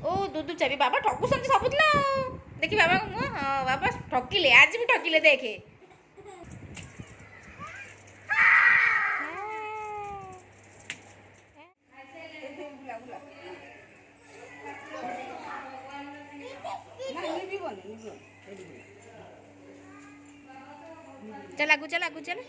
ओ दूध चाबी बाबा ठकुसन सबुदिन देखी बाबा मुह हाँ बाबा ठकिले आज भी ठकिले देखे चल आगु चल आगु चल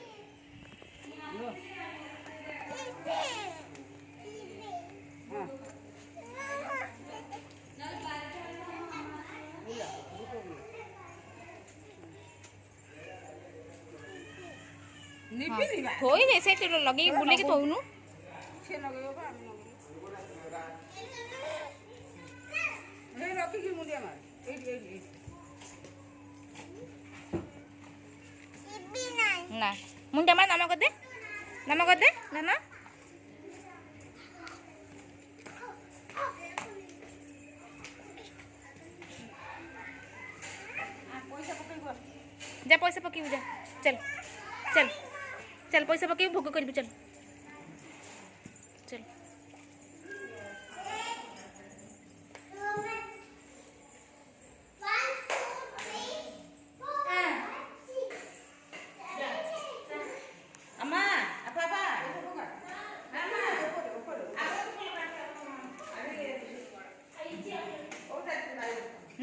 थोई दे से लगे बुले के थोनु से लगेबो बा हम लगेबो रखी की मुंडिया मार ए ना मुंडिया मार नाम कर दे नाना जा पैसा पकेबू जा चल चल चल पैसा पकेबू भोग करबू चल चल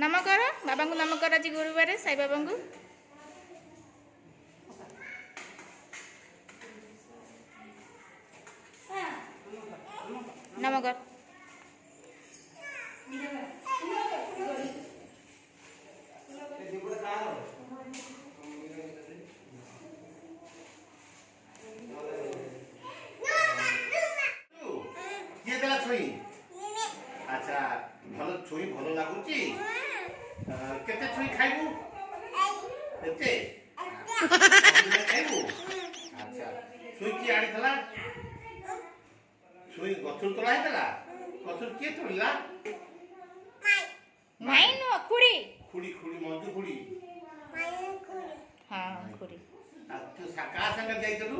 नाम कर बाबा को नाम कर आज गुरुवार साई बाबा को नाम कर अच्छा भल छुई भल लागुची केते छुई खाइबू एते खाइबू अच्छा छुई की आड़ी थला छुई गछुर तोला हेतला गछुर के तोला माई नो खुड़ी खुड़ी खुड़ी मंजू खुड़ी हां खुड़ी आ तू का संग जाइतलु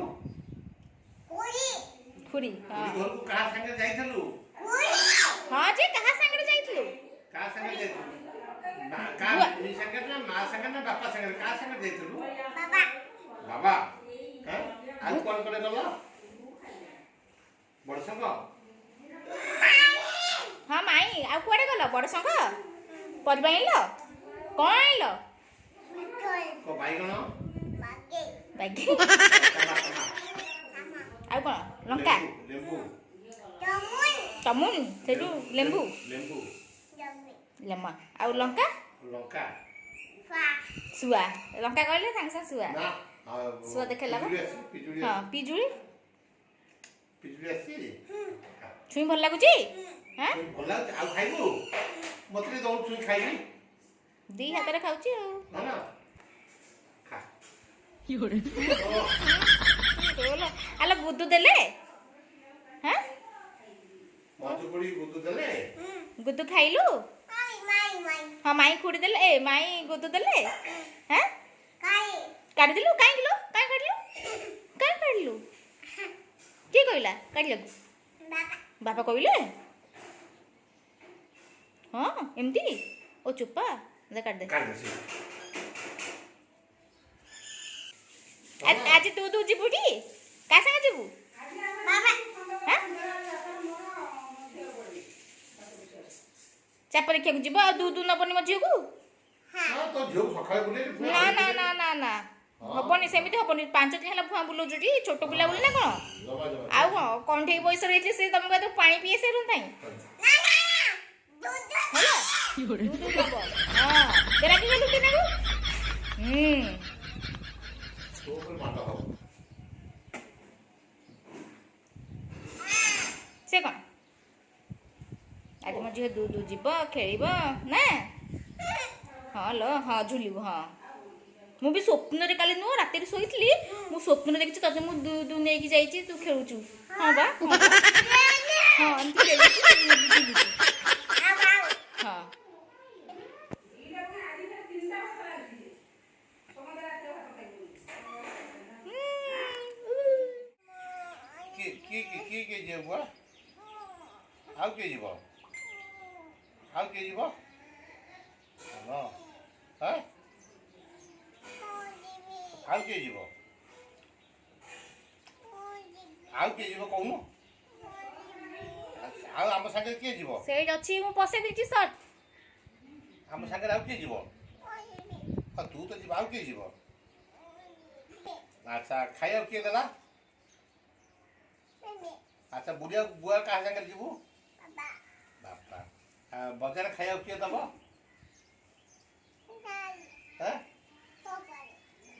खुड़ी हां घर को का संग जाइतलु हां जे कहा संग जाइतलु का संग जाइतलु ना का नी संग ना मां संग ना बापा संग का संग जाइतलु बाबा हैं आ कोन कोन गलो बड़ संग हां माई आ कोडे गलो बड़ संग परिबा आइलो कोन आइलो को बाइगण बागे आ कोन लंका लेंबू टमुन सेडू लेंबू लेंबू लेमा आ लंका लंका सुआ लंका कहले संग संग सुआ ना सुआ देखेला बा पिजुली हां पिजुली पिजुली आसी छुई भल लागुची हैं भल लाग आ खाइबू मते दौड़ छुई खाइबी दी हाथ रे खाउची ना ना खा योरे बोला आला गुद्दू देले हैं मधु पड़ी गुद्दू देले गुद्दू खाइलु हाँ माई खुड़ी देले ए माई गुद्दू देले हैं काट दिलु काई किलो काई काटलु की कहला काटले बापा कहले हाँ एमती ओ चुप्पा दे काट दे आज तू जीबुटी का संग जीबू बाबा हैं चा परीक्षा को जीबो आ दूध नबनी म झियो को हां तो झियो सखाय बुले ना ना ना ना ना हबनी सेमिति हबनी 5 दिन हला फुआ बुलो जुटी छोटो पिला बुली ना कोन आ कोंठे पैसा रहितले से तुमको तो पानी पिए से रुन थाई ना ना दूध होला दूध हबो हां तेरा की गेलु कि ना तो पर माता हो से कोन आज म झियो दूध जीव खेलिब ना हाँ लो हाँ झुलिबु हाँ मु भी स्वप्न रे काली नो रात रे सोइतली मु स्वप्न देखि तते मु दूध नै कि जाईची तू खेलुचु हां बा हां अंती खेलुचु हां की जे बुआ आउ के जीव ଆଉ କିଏ ଯିବ? ହଁ ହଁ ଆଉ କିଏ ଯିବ? ଆଉ କିଏ ଯିବ କହୁନୁ? ଆଉ ଆମ ସାଙ୍ଗରେ କିଏ ଯିବ? ସେଇଠି ଅଛି ମୁଁ ପଶେଇ ଦେଇଛି ସର୍ଟ। ଆମ ସାଙ୍ଗରେ ଆଉ କିଏ ଯିବ? ହଁ ତୁ ତ ଯିବ, ଆଉ କିଏ ଯିବ? ଆଚ୍ଛା ଖାଇବାକୁ କିଏ ଦେଲା? ଆଚ୍ଛା ବୁଆ କାହା ସାଙ୍ଗରେ ଯିବୁ? ବାପା। ବଜାର ଖାଇବାକୁ କିଏ ଦବ?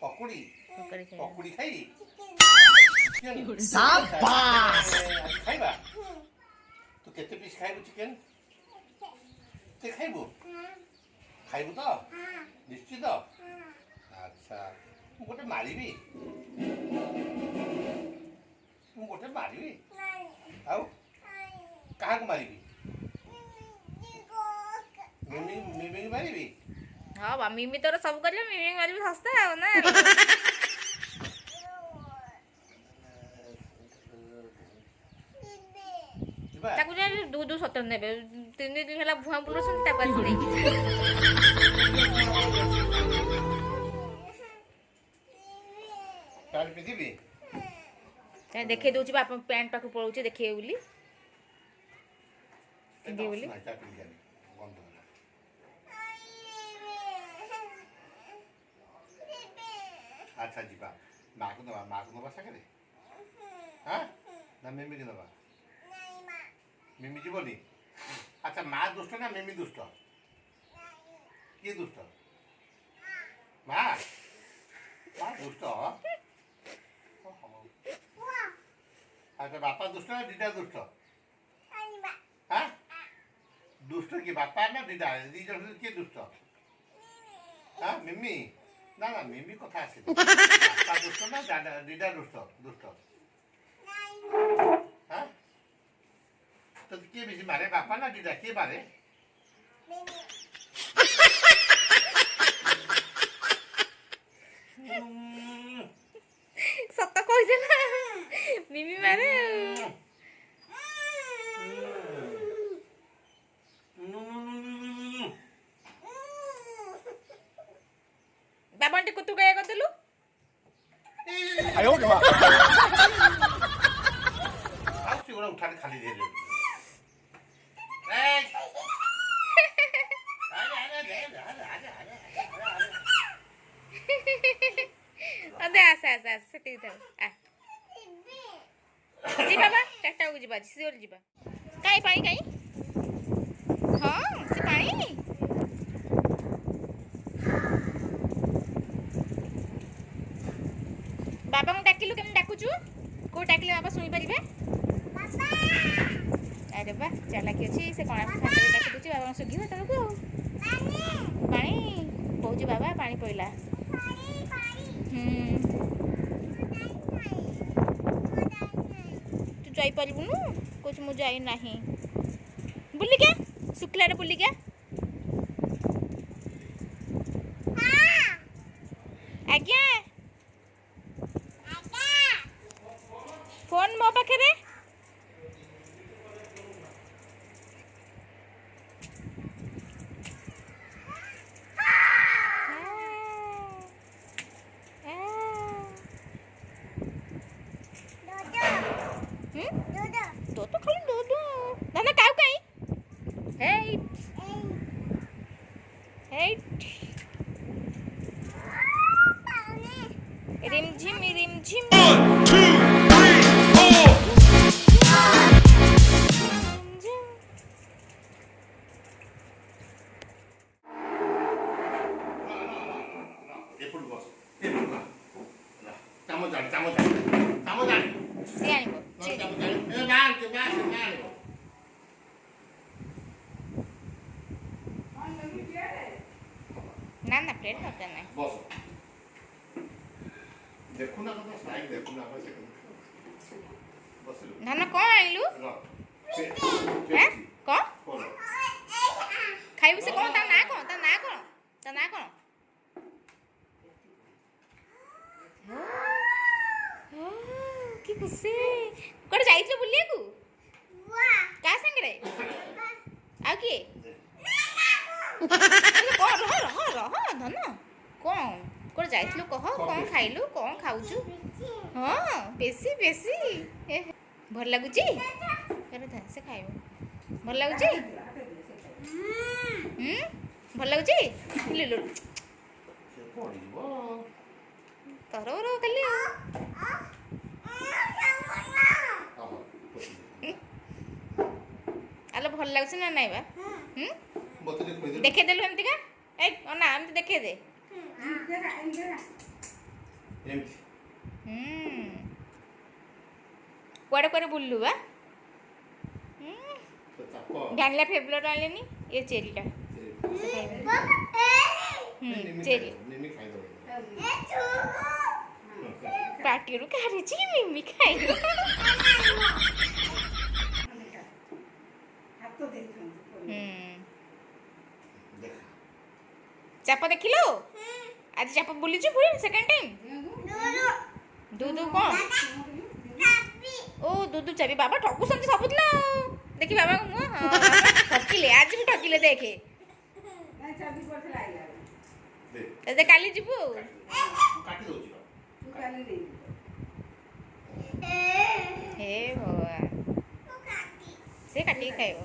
ପକୁଡ଼ି ପକୁଡ଼ି ଖାଇ ଖାଇବା। ତୁ କେତେ ପିସ୍ ଖାଇବୁ ଚିକେନ? କେତେ ଖାଇବୁ? ଖାଇବୁ ତ ନିଶ୍ଚିତ? ଆଚ୍ଛା ମୁଁ ଗୋଟେ ମାରିବି। ମୁଁ ଗୋଟେ ମାରିବି। ଆଉ କାହାକୁ ମାରିବି? ମିମିକି ମାରିବି। ହଁ ବା ମିମି ତୋର ସବୁ କରିବ, ମିମି ମାରିବି ଶସ୍ତା ଆଉ ନା। ଯିବା। ତାକୁ ଯାଇ ଦୁ ସତରେ ନେବେ 3 ଦିନ ହେଲା ଭୁଆଁ ବୁଲୁଛନ୍ତି, ତାକୁ ଆସି ନେଇକି ପ୍ୟାଣ୍ଟ ପିନ୍ଧିବି। ଦେଖେଇ ଦଉଛି ବାପା ପ୍ୟାଣ୍ଟ ପାଖକୁ ପଳଉଛି ଦେଖେଇବେ ବୋଲି। ପିନ୍ଧିବେ ବୋଲି। ଆଚ୍ଛା ଯିବା। ମାକୁ ନବା ସାଙ୍ଗରେ ନା ମିମିକି ନବା? ମିମି ଯିବନି? ଆଚ୍ଛା ମା ଦୁଷ୍ଟ ନା ମିମି ଦୁଷ୍ଟ? କିଏ ଦୁଷ୍ଟ? ମା ଦୁଷ୍ଟ। ଆଚ୍ଛା ବାପା ଦୁଷ୍ଟ ନା ଦିଦା ଦୁଷ୍ଟ? ଦୁଷ୍ଟ କି ବାପା ନା ଦିଦା? ଦି ଜଣ କିଏ ଦୁଷ୍ଟ? ମିମି? ନା ମିମି କଥା ଆସିବ। ବାପା ଦୁଷ୍ଟ ନା ଦିଦା ଦୁଷ୍ଟ? ତ କିଏ ବେଶୀ ମାରେ, ବାପା ନା ଦିଦା? କିଏ ମାରେ? ସତ କହିଦେଲା ମିମି ମାରେ। ବାବା ଟିକେ ତୁ ଗାୟା କରିଦେଲୁ। ଉଠାଣି ଖାଲି দিয়ে ଆସ ସେତିକି ଥାଉ। ଯିବା ବା 4ଟା ବେଳକୁ ଯିବା, ସିଓର ଯିବା। କାଇଁ ପାଣି କାଇଁ? ହଁ ସେ ପାଣି ବାବାଙ୍କୁ ଡାକିଲୁ, କେମିତି ଡାକୁଛୁ? କୋଉ ଡାକିଲେ ବାବା ଶୁଣିପାରିବେ? ଆରେ ବା ଚାଲାକି ଅଛି ସେ। କଣା ଡାକି ଦଉଛି ବାବାଙ୍କୁ ଶୁଭିବ ତଳକୁ। ପାଣି କହୁଛି ବାବା, ପାଣି ପଇଲା। ତୁ ଯାଇପାରିବୁନୁ? କହୁଛୁ ମୁଁ ଯାଇ ନାହିଁ। ବୁଲିକା ଶୁଖିଲାରେ ବୁଲିକା। ଆଜ୍ଞା ଫୋନ୍ ମୋ ପାଖରେ। तो खाली दो दादा काऊ काई रिमझिम रिमझिम 1 2 3 ଏପଟୁ ବସ। ଚାମଚ ଆଣିବ। ସେ ଆଣିବ ନା ପ୍ଲେଟ୍ ଦରକାର ନାହିଁ। ବସ। ଦେଖୁନା ଦେଖୁନା ଧନ କ'ଣ ଆଣିଲୁ? କ'ଣ ଖାଇବୁ? ସେ କ'ଣ ତା ନାଁ କ'ଣ? କି ଖୁସି। କୁଆଡ଼େ ଯାଇଥିଲ ବୁଲିବାକୁ? କାହା ସାଙ୍ଗରେ? ଆଉ କିଏ? କଣ ରହ ରହ ରହ ଧନ କଣ କୁଆଡ଼େ ଯାଇଥିଲୁ କହ କଣ ଖାଇଲୁ କଣ ଖାଉଛୁ ହଁ ବେଶୀ ବେଶୀ ଭଲ ଲାଗୁଛି ସେ ଖାଇବ ଭଲ ଲାଗୁଛି ଭଲ ଲାଗୁଛି ସେ ପଡ଼ିଯିବ। ତର ଖାଲି ଆଲୋ ଭଲ ଲାଗୁଛି ନା ନାଇଁ ବା ଦେଖେଇଦେଲୁ ଏମିତିକା ଏଇ ନା ଏମିତି ଦେଖେଇଦେ କୁଆଡ଼େ କୁଆଡ଼େ ବୁଲିଲୁ ବା ଭ୍ୟାନିଲା ଫ୍ଲେଭର ଆଣିଲେନି ଏ ଚେରିଟା ଚେରି ପାଟିରୁ କାଢିଛି ମିମି ଖାଇବ ଚାପ ଦେଖିଲୁ ଆଜି ଚାପ ବୁଲିଛୁ ପୁଣି ସେକେଣ୍ଡ ଟାଇମ୍ ଦୁଦୁ କ'ଣ ଓ ଦୁଦୁ ଚାବି ବାବା ଠକୁଛନ୍ତି ସବୁଦିନ ଦେଖି ବାବାଙ୍କୁ ମୁହଁ ହଁ ଠକିଲେ ଆଜି ବି ଠକିଲେ ଦେଖେ କାଲି ଯିବୁ ହେ ଭଗବାନ ସେ କାଟିକି ଖାଇବ